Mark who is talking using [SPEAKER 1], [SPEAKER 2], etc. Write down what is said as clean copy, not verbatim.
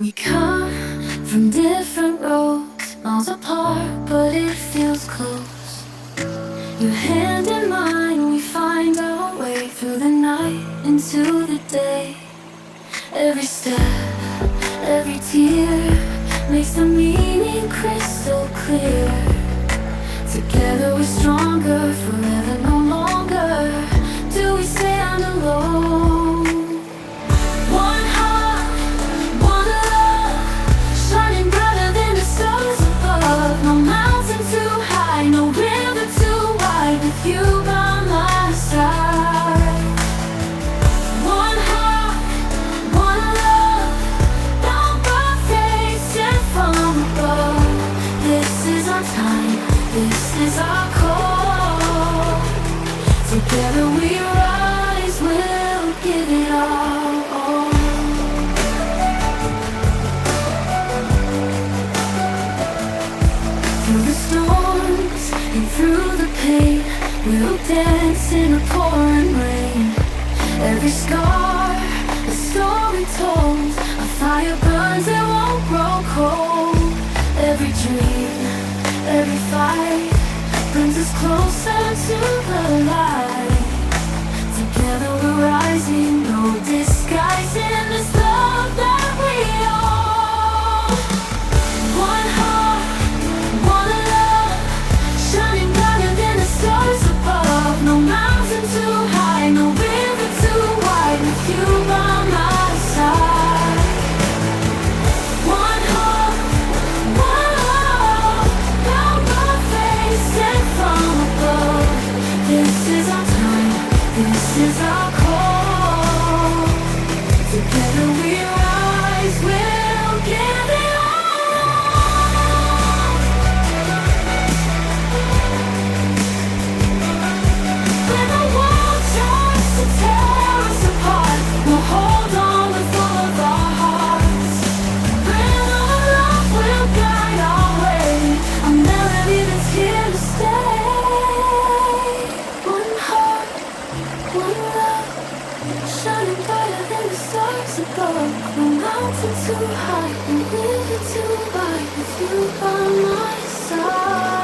[SPEAKER 1] We come from different roads, miles apart, but it feels close. Your hand in mine, we find our way through the night into the day. Every step, every tear makes the meaning crystal clear. Together we're stronger, forever no longer do we stand alone. One heart, one love, shining brighter than the stars above. No mountain too high, no river too wide, with you by my side. One heart, one love, bound by faith, sent from above. This is our time, this is our call. Together we rise, we'll give it all. Through the storms and through the pain, we'll dance in the pouring rain. Every scar, a story told, a fire burns, it won't grow cold. Every dream, every fight brings us closer to the light. Together we're rising, no disguising this love that we are. One heart, one love, shining brighter than the stars above. No mountain too high, no river too wide, with you by my side. One heart, one love, bound by faith, sent from above. This is our time, this is our call. Together we rise, we'll give it all. When the world tries to tear us apart, we'll hold on with all of our hearts. When our love will guide our way, a melody that's here to stay. One heart, one love, shining brighter than the stars above. No mountain too high, no river too wide, with you by my side.